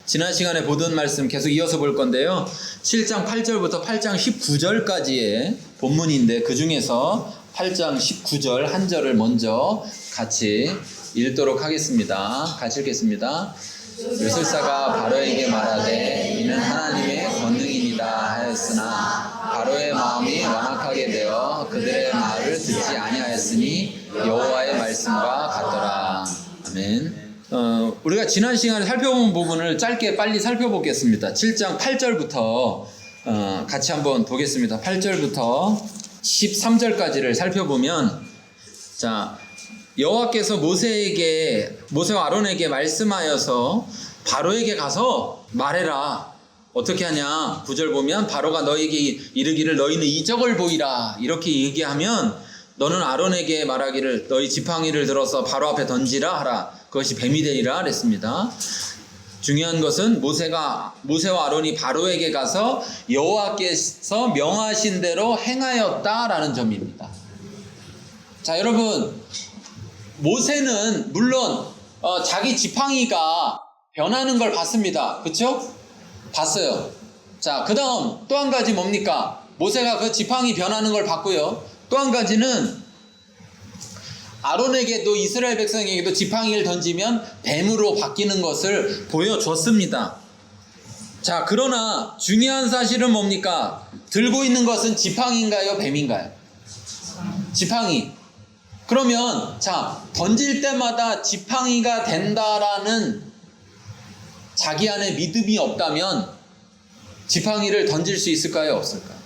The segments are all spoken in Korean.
지난 시간에 보던 말씀 계속 이어서 볼 건데요. 7장 8절부터 8장 19절까지의 본문인데 그 중에서 8장 19절 한 절을 먼저 같이 읽도록 하겠습니다. 같이 읽겠습니다. 요술사가 바로에게 말하되 이는 하나님의 권능이니이다 하였으나 바로의 마음이 완악하게 되어 그들의 말을 듣지 아니하였으니 여호와의 말씀과 같더라. 아멘. 우리가 지난 시간에 살펴본 부분을 짧게 빨리 살펴보겠습니다. 7장 8절부터 같이 한번 보겠습니다. 8절부터 13절까지를 살펴보면, 자, 여호와께서 모세와 아론에게 말씀하여서 바로에게 가서 말해라. 어떻게 하냐? 9절 보면 바로가 너에게 이르기를 너희는 이적을 보이라. 이렇게 얘기하면 너는 아론에게 말하기를 너희 지팡이를 들어서 바로 앞에 던지라 하라. 그것이 뱀이 되리라 그랬습니다. 중요한 것은 모세와 아론이 바로에게 가서 여호와께서 명하신 대로 행하였다라는 점입니다. 자, 여러분, 모세는 물론 자기 지팡이가 변하는 걸 봤습니다. 그렇죠? 봤어요. 자, 그 다음 또 한 가지 뭡니까? 모세가 그 지팡이 변하는 걸 봤고요. 또 한 가지는 아론에게도 이스라엘 백성에게도 지팡이를 던지면 뱀으로 바뀌는 것을 보여줬습니다. 자, 그러나 중요한 사실은 뭡니까? 들고 있는 것은 지팡이인가요? 뱀인가요? 지팡이. 그러면 자, 던질 때마다 지팡이가 된다라는 자기 안에 믿음이 없다면 지팡이를 던질 수 있을까요? 없을까요?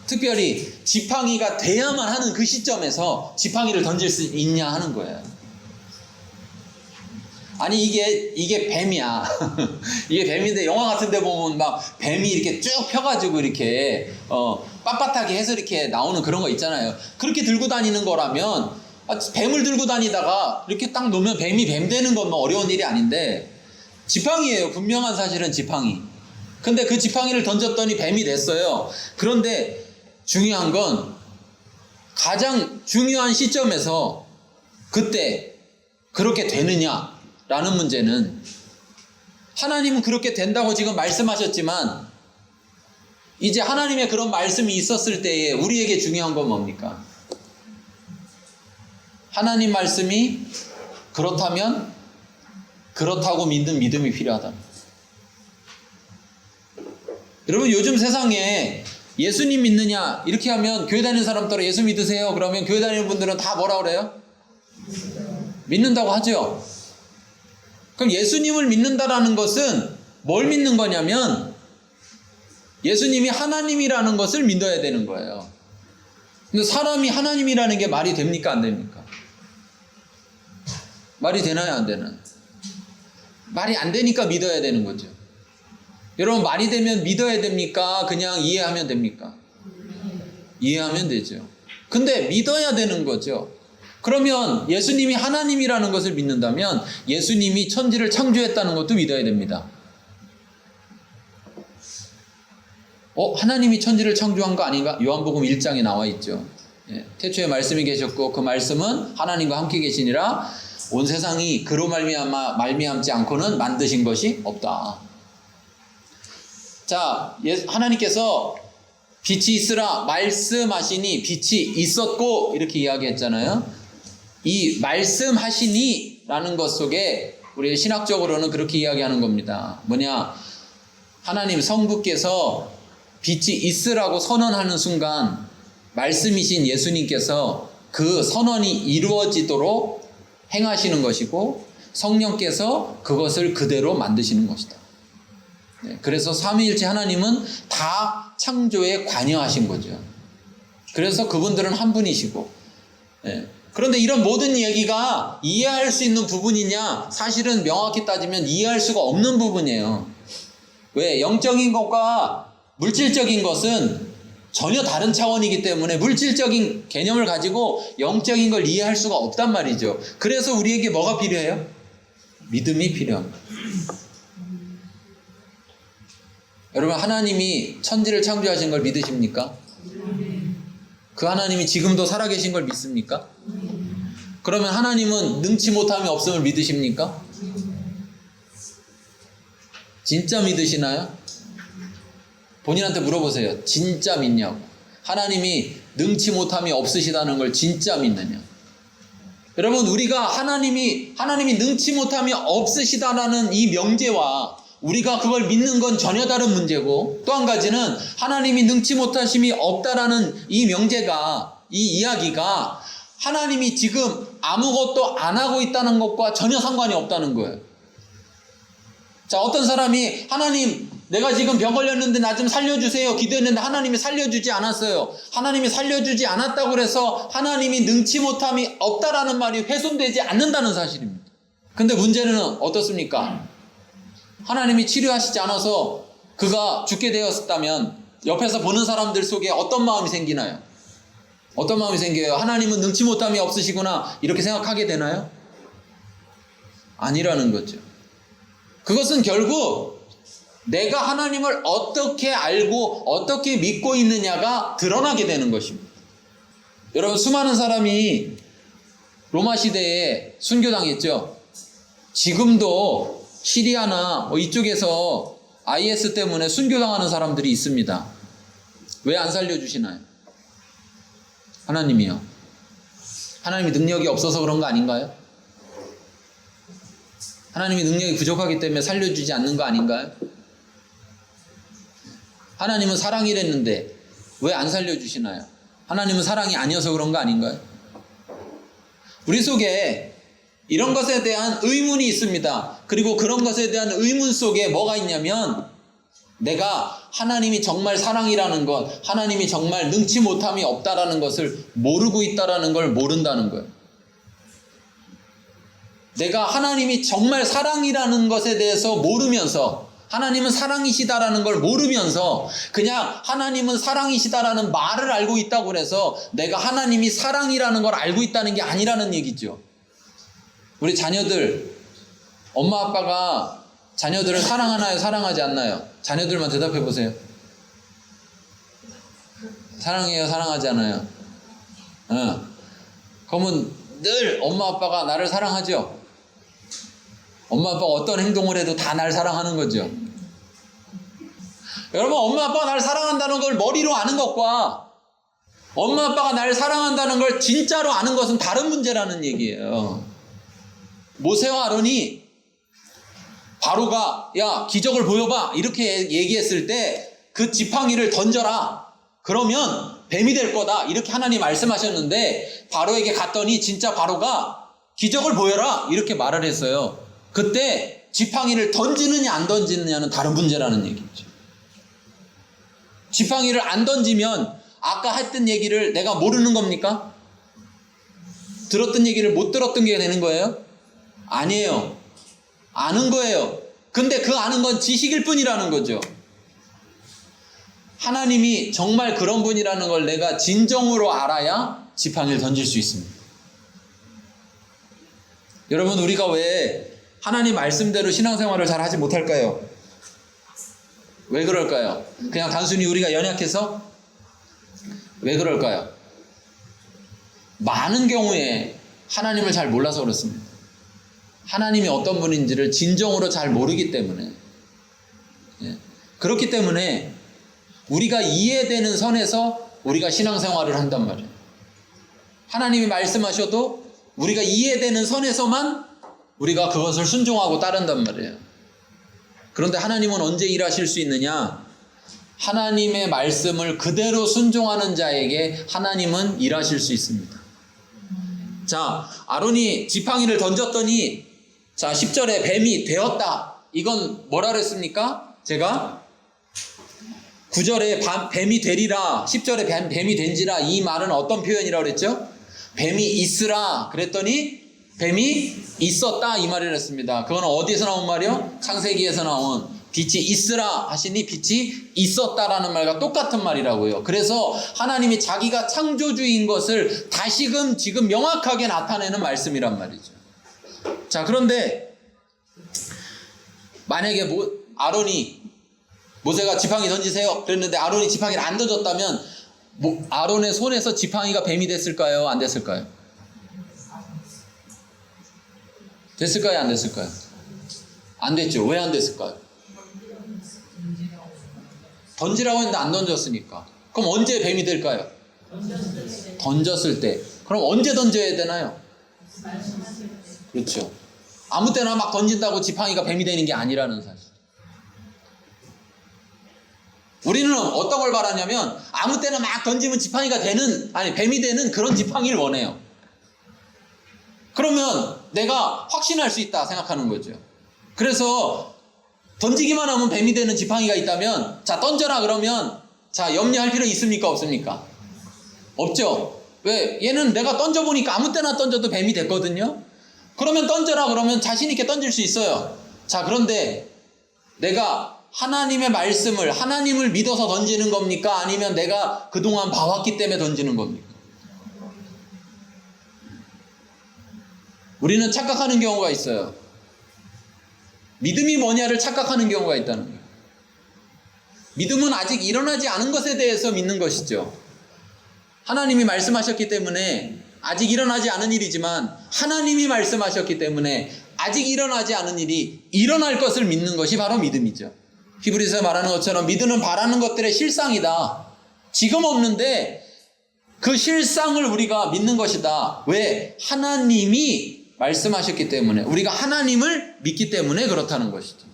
특별히 지팡이가 돼야만 하는 그 시점에서 지팡이를 던질 수 있냐 하는 거예요. 아니 이게 뱀이야. 이게 뱀인데 영화 같은 데 보면 막 뱀이 이렇게 쭉 펴가지고 이렇게 빳빳하게 해서 이렇게 나오는 그런 거 있잖아요. 그렇게 들고 다니는 거라면 뱀을 들고 다니다가 이렇게 딱 놓으면 뱀이 뱀 되는 건 뭐 어려운 일이 아닌데 지팡이예요. 분명한 사실은 지팡이. 근데 그 지팡이를 던졌더니 뱀이 됐어요. 그런데 중요한 건 가장 중요한 시점에서 그때 그렇게 되느냐라는 문제는, 하나님은 그렇게 된다고 지금 말씀하셨지만 이제 하나님의 그런 말씀이 있었을 때에 우리에게 중요한 건 뭡니까? 하나님 말씀이 그렇다면 그렇다고 믿는 믿음이 필요하다. 여러분, 요즘 세상에 예수님 믿느냐 이렇게 하면 교회 다니는 사람 따라 예수 믿으세요. 그러면 교회 다니는 분들은 다 뭐라 그래요? 믿는다고 하죠. 그럼 예수님을 믿는다라는 것은 뭘 믿는 거냐면 예수님이 하나님이라는 것을 믿어야 되는 거예요. 근데 사람이 하나님이라는 게 말이 됩니까? 안 됩니까? 말이 되나요? 안 되나요? 말이 안 되니까 믿어야 되는 거죠. 여러분, 말이 되면 믿어야 됩니까? 그냥 이해하면 됩니까? 이해하면 되죠. 근데 믿어야 되는 거죠. 그러면 예수님이 하나님이라는 것을 믿는다면 예수님이 천지를 창조했다는 것도 믿어야 됩니다. 하나님이 천지를 창조한 거 아닌가? 요한복음 1장에 나와 있죠. 태초에 말씀이 계셨고 그 말씀은 하나님과 함께 계시니라 온 세상이 그로 말미암지 않고는 만드신 것이 없다. 자, 하나님께서 빛이 있으라 말씀하시니 빛이 있었고 이렇게 이야기했잖아요. 이 말씀하시니 라는 것 속에 우리 신학적으로는 그렇게 이야기하는 겁니다. 뭐냐? 하나님 성부께서 빛이 있으라고 선언하는 순간 말씀이신 예수님께서 그 선언이 이루어지도록 행하시는 것이고 성령께서 그것을 그대로 만드시는 것이다. 그래서 삼위일체 하나님은 다 창조에 관여하신 거죠. 그래서 그분들은 한 분이시고, 그런데 이런 모든 얘기가 이해할 수 있는 부분이냐? 사실은 명확히 따지면 이해할 수가 없는 부분이에요. 왜? 영적인 것과 물질적인 것은 전혀 다른 차원이기 때문에 물질적인 개념을 가지고 영적인 걸 이해할 수가 없단 말이죠. 그래서 우리에게 뭐가 필요해요? 믿음이 필요합니다. 여러분, 하나님이 천지를 창조하신 걸 믿으십니까? 그 하나님이 지금도 살아계신 걸 믿습니까? 그러면 하나님은 능치 못함이 없음을 믿으십니까? 진짜 믿으시나요? 본인한테 물어보세요. 진짜 믿냐고. 하나님이 능치 못함이 없으시다는 걸 진짜 믿느냐. 여러분, 우리가 하나님이 능치 못함이 없으시다라는 이 명제와 우리가 그걸 믿는 건 전혀 다른 문제고, 또 한 가지는 하나님이 능치 못하심이 없다라는 이 명제가, 이 이야기가 하나님이 지금 아무것도 안 하고 있다는 것과 전혀 상관이 없다는 거예요. 자, 어떤 사람이 하나님, 내가 지금 병 걸렸는데 나 좀 살려주세요 기도했는데 하나님이 살려주지 않았어요. 하나님이 살려주지 않았다고 그래서 하나님이 능치 못함이 없다라는 말이 훼손되지 않는다는 사실입니다. 근데 문제는 어떻습니까? 하나님이 치료하시지 않아서 그가 죽게 되었다면 옆에서 보는 사람들 속에 어떤 마음이 생기나요? 어떤 마음이 생겨요? 하나님은 능치 못함이 없으시구나 이렇게 생각하게 되나요? 아니라는 거죠. 그것은 결국 내가 하나님을 어떻게 알고 어떻게 믿고 있느냐가 드러나게 되는 것입니다. 여러분, 수많은 사람이 로마 시대에 순교당했죠. 지금도 시리아나 이쪽에서 IS 때문에 순교당하는 사람들이 있습니다. 왜 안 살려주시나요? 하나님이요. 하나님이 능력이 없어서 그런 거 아닌가요? 하나님이 능력이 부족하기 때문에 살려주지 않는 거 아닌가요? 하나님은 사랑이랬는데 왜 안 살려주시나요? 하나님은 사랑이 아니어서 그런 거 아닌가요? 우리 속에 이런 것에 대한 의문이 있습니다. 그리고 그런 것에 대한 의문 속에 뭐가 있냐면, 내가 하나님이 정말 사랑이라는 것, 하나님이 정말 능치 못함이 없다라는 것을 모르고 있다라는 걸 모른다는 거예요. 내가 하나님이 정말 사랑이라는 것에 대해서 모르면서, 하나님은 사랑이시다라는 걸 모르면서 그냥 하나님은 사랑이시다라는 말을 알고 있다고 그래서 내가 하나님이 사랑이라는 걸 알고 있다는 게 아니라는 얘기죠. 우리 자녀들, 엄마 아빠가 자녀들을 사랑하나요? 사랑하지 않나요? 자녀들만 대답해 보세요. 사랑해요? 사랑하지 않아요? 그러면 늘 엄마 아빠가 나를 사랑하죠? 엄마 아빠가 어떤 행동을 해도 다 날 사랑하는 거죠. 여러분, 엄마 아빠가 나를 사랑한다는 걸 머리로 아는 것과 엄마 아빠가 나를 사랑한다는 걸 진짜로 아는 것은 다른 문제라는 얘기예요. 모세와 아론이 바로가 야 기적을 보여봐 이렇게 얘기했을 때 그 지팡이를 던져라 그러면 뱀이 될 거다 이렇게 하나님 말씀하셨는데, 바로에게 갔더니 진짜 바로가 기적을 보여라 이렇게 말을 했어요. 그때 지팡이를 던지느냐 안 던지느냐는 다른 문제라는 얘기죠. 지팡이를 안 던지면 아까 했던 얘기를 내가 모르는 겁니까? 들었던 얘기를 못 들었던 게 되는 거예요? 아니에요. 아는 거예요. 근데 그 아는 건 지식일 뿐이라는 거죠. 하나님이 정말 그런 분이라는 걸 내가 진정으로 알아야 지팡이를 던질 수 있습니다. 여러분, 우리가 왜 하나님 말씀대로 신앙생활을 잘 하지 못할까요? 왜 그럴까요? 그냥 단순히 우리가 연약해서? 왜 그럴까요? 많은 경우에 하나님을 잘 몰라서 그렇습니다. 하나님이 어떤 분인지를 진정으로 잘 모르기 때문에. 그렇기 때문에 우리가 이해되는 선에서 우리가 신앙생활을 한단 말이에요. 하나님이 말씀하셔도 우리가 이해되는 선에서만 우리가 그것을 순종하고 따른단 말이에요. 그런데 하나님은 언제 일하실 수 있느냐? 하나님의 말씀을 그대로 순종하는 자에게 하나님은 일하실 수 있습니다. 자, 아론이 지팡이를 던졌더니 자 10절에 뱀이 되었다. 이건 뭐라 그랬습니까? 제가 9절에 뱀이 되리라, 10절에 뱀이 된지라, 이 말은 어떤 표현이라고 그랬죠? 뱀이 있으라 그랬더니 뱀이 있었다 이 말을 했습니다. 그건 어디에서 나온 말이요? 창세기에서 나온 빛이 있으라 하시니 빛이 있었다라는 말과 똑같은 말이라고요. 그래서 하나님이 자기가 창조주인 것을 다시금 지금 명확하게 나타내는 말씀이란 말이죠. 자, 그런데 만약에 모세가 지팡이 던지세요 그랬는데 아론이 지팡이를 안 던졌다면 아론의 손에서 지팡이가 뱀이 됐을까요? 안 됐을까요? 됐을까요? 안 됐을까요? 안 됐죠. 왜 안 됐을까요? 던지라고 했는데 안 던졌으니까. 그럼 언제 뱀이 될까요? 던졌을 때. 그럼 언제 던져야 되나요? 그렇죠. 아무 때나 막 던진다고 지팡이가 뱀이 되는 게 아니라는 사실. 우리는 어떤 걸 바라냐면 아무 때나 막 던지면 지팡이가 되는, 아니 뱀이 되는 그런 지팡이를 원해요. 그러면 내가 확신할 수 있다 생각하는 거죠. 그래서 던지기만 하면 뱀이 되는 지팡이가 있다면, 자 던져라 그러면, 자 염려할 필요 있습니까 없습니까? 없죠. 왜? 얘는 내가 던져보니까 아무 때나 던져도 뱀이 됐거든요. 그러면 던져라 그러면 자신 있게 던질 수 있어요. 자 그런데 내가 하나님의 말씀을, 하나님을 믿어서 던지는 겁니까? 아니면 내가 그동안 봐왔기 때문에 던지는 겁니까? 우리는 착각하는 경우가 있어요. 믿음이 뭐냐를 착각하는 경우가 있다는 거예요. 믿음은 아직 일어나지 않은 것에 대해서 믿는 것이죠. 하나님이 말씀하셨기 때문에 아직 일어나지 않은 일이지만, 하나님이 말씀하셨기 때문에 아직 일어나지 않은 일이 일어날 것을 믿는 것이 바로 믿음이죠. 히브리서에 말하는 것처럼 믿음은 바라는 것들의 실상이다. 지금 없는데 그 실상을 우리가 믿는 것이다. 왜? 하나님이 말씀하셨기 때문에, 우리가 하나님을 믿기 때문에 그렇다는 것이죠.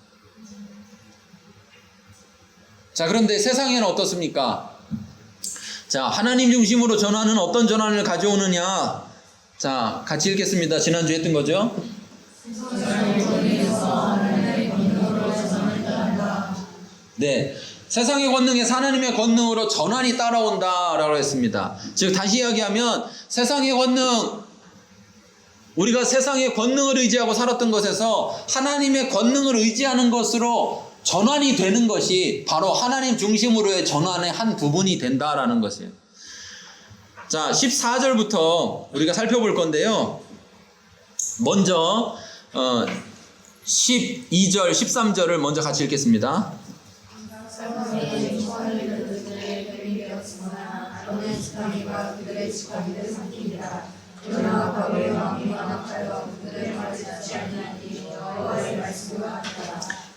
자, 그런데 세상에는 어떻습니까? 자, 하나님 중심으로 전환은 어떤 전환을 가져오느냐? 자, 같이 읽겠습니다. 지난주에 했던 거죠. 네, 세상의 권능에서 하나님의 권능으로 전환이 따라온다라고 했습니다. 즉 다시 이야기하면 세상의 권능, 우리가 세상의 권능을 의지하고 살았던 것에서 하나님의 권능을 의지하는 것으로 전환이 되는 것이 바로 하나님 중심으로의 전환의 한 부분이 된다라는 것이에요. 자, 14절부터 우리가 살펴볼 건데요. 먼저 12절, 13절을 먼저 같이 읽겠습니다.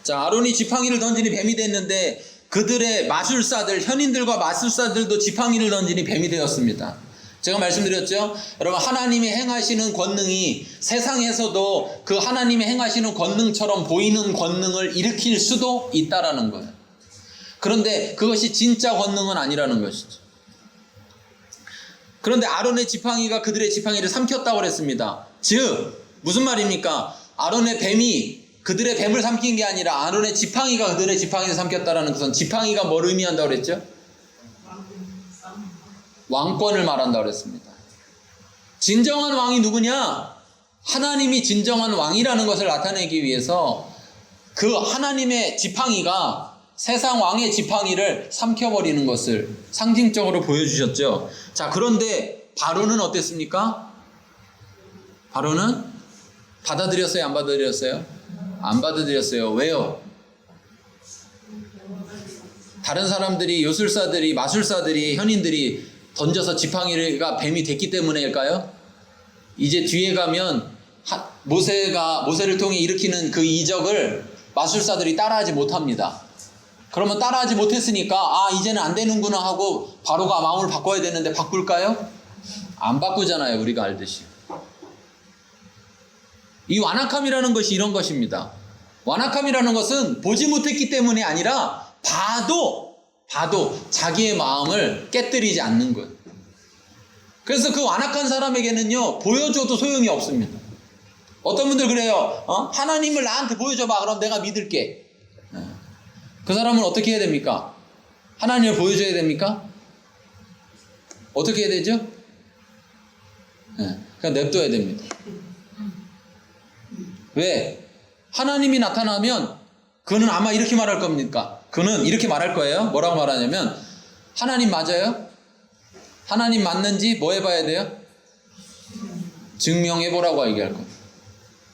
자, 아론이 지팡이를 던지니 뱀이 됐는데 그들의 마술사들, 현인들과 마술사들도 지팡이를 던지니 뱀이 되었습니다. 제가 말씀드렸죠? 여러분, 하나님이 행하시는 권능이 세상에서도 그 하나님이 행하시는 권능처럼 보이는 권능을 일으킬 수도 있다라는 거예요. 그런데 그것이 진짜 권능은 아니라는 것이죠. 그런데 아론의 지팡이가 그들의 지팡이를 삼켰다고 그랬습니다. 즉 무슨 말입니까? 아론의 뱀이 그들의 뱀을 삼킨 게 아니라 아론의 지팡이가 그들의 지팡이를 삼켰다라는 것은, 지팡이가 뭘 의미한다고 그랬죠? 왕권을 말한다고 그랬습니다. 진정한 왕이 누구냐? 하나님이 진정한 왕이라는 것을 나타내기 위해서 그 하나님의 지팡이가 세상 왕의 지팡이를 삼켜버리는 것을 상징적으로 보여주셨죠. 자, 그런데 바로는 어땠습니까? 바로는 받아들였어요? 안 받아들였어요? 안 받아들였어요. 왜요? 다른 사람들이, 요술사들이, 마술사들이, 현인들이 던져서 지팡이가 뱀이 됐기 때문일까요? 이제 뒤에 가면 모세를 통해 일으키는 그 이적을 마술사들이 따라하지 못합니다. 그러면 따라하지 못했으니까 이제는 안 되는구나 하고 바로가 마음을 바꿔야 되는데 바꿀까요? 안 바꾸잖아요. 우리가 알듯이. 이 완악함이라는 것이 이런 것입니다. 완악함이라는 것은 보지 못했기 때문이 아니라 봐도 자기의 마음을 깨뜨리지 않는 거예요. 그래서 그 완악한 사람에게는요, 보여줘도 소용이 없습니다. 어떤 분들 그래요. 하나님을 나한테 보여줘봐. 그럼 내가 믿을게. 그 사람은 어떻게 해야 됩니까? 하나님을 보여줘야 됩니까? 어떻게 해야 되죠? 그냥 냅둬야 됩니다. 왜? 하나님이 나타나면 그는 아마 이렇게 말할 겁니까? 그는 이렇게 말할 거예요. 뭐라고 말하냐면, 하나님 맞아요? 하나님 맞는지 뭐 해봐야 돼요? 증명해보라고 얘기할 겁니다.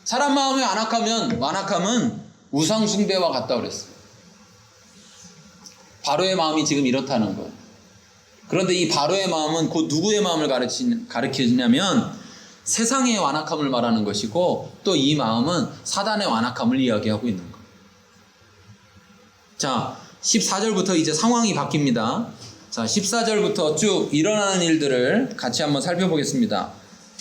사람 마음에 완악함은 우상숭배와 같다 그랬어요. 바로의 마음이 지금 이렇다는 거예요. 그런데 이 바로의 마음은 곧 누구의 마음을 가르치냐면 세상의 완악함을 말하는 것이고, 또 이 마음은 사단의 완악함을 이야기하고 있는 거예요. 자, 14절부터 이제 상황이 바뀝니다. 자, 14절부터 쭉 일어나는 일들을 같이 한번 살펴보겠습니다.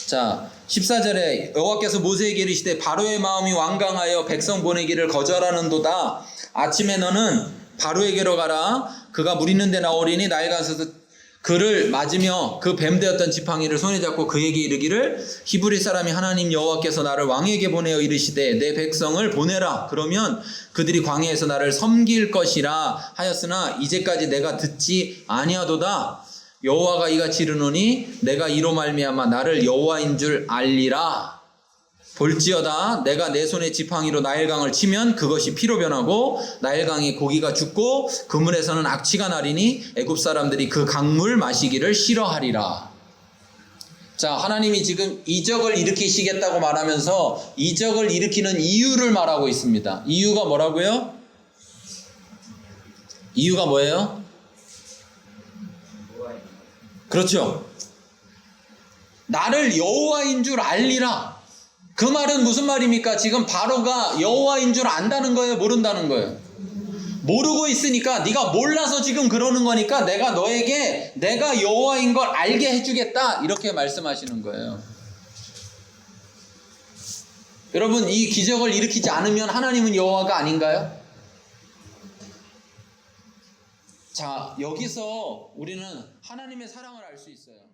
자, 14절에 여호와께서 모세에게 이르시되 바로의 마음이 완강하여 백성 보내기를 거절하는도다. 아침에 너는 바로에게로 가라. 그가 물 있는 데 나오리니 낡아서 그를 맞으며 그 뱀되었던 지팡이를 손에 잡고 그에게 이르기를 히브리 사람이 하나님 여호와께서 나를 왕에게 보내어 이르시되 내 백성을 보내라. 그러면 그들이 광야에서 나를 섬길 것이라 하였으나 이제까지 내가 듣지 아니하도다. 여호와가 이같이 이르노니 내가 이로 말미암아 나를 여호와인 줄 알리라. 볼지어다 내가 내 손에 지팡이로 나일강을 치면 그것이 피로 변하고 나일강에 고기가 죽고 그물에서는 악취가 나리니 애굽 사람들이 그 강물 마시기를 싫어하리라. 자, 하나님이 지금 이적을 일으키시겠다고 말하면서 이적을 일으키는 이유를 말하고 있습니다. 이유가 뭐라고요? 이유가 뭐예요? 그렇죠. 나를 여호와인 줄 알리라. 그 말은 무슨 말입니까? 지금 바로가 여호와인 줄 안다는 거예요? 모른다는 거예요? 모르고 있으니까 네가 몰라서 지금 그러는 거니까 내가 너에게 내가 여호와인 걸 알게 해주겠다. 이렇게 말씀하시는 거예요. 여러분, 이 기적을 일으키지 않으면 하나님은 여호와가 아닌가요? 자, 여기서 우리는 하나님의 사랑을 알 수 있어요.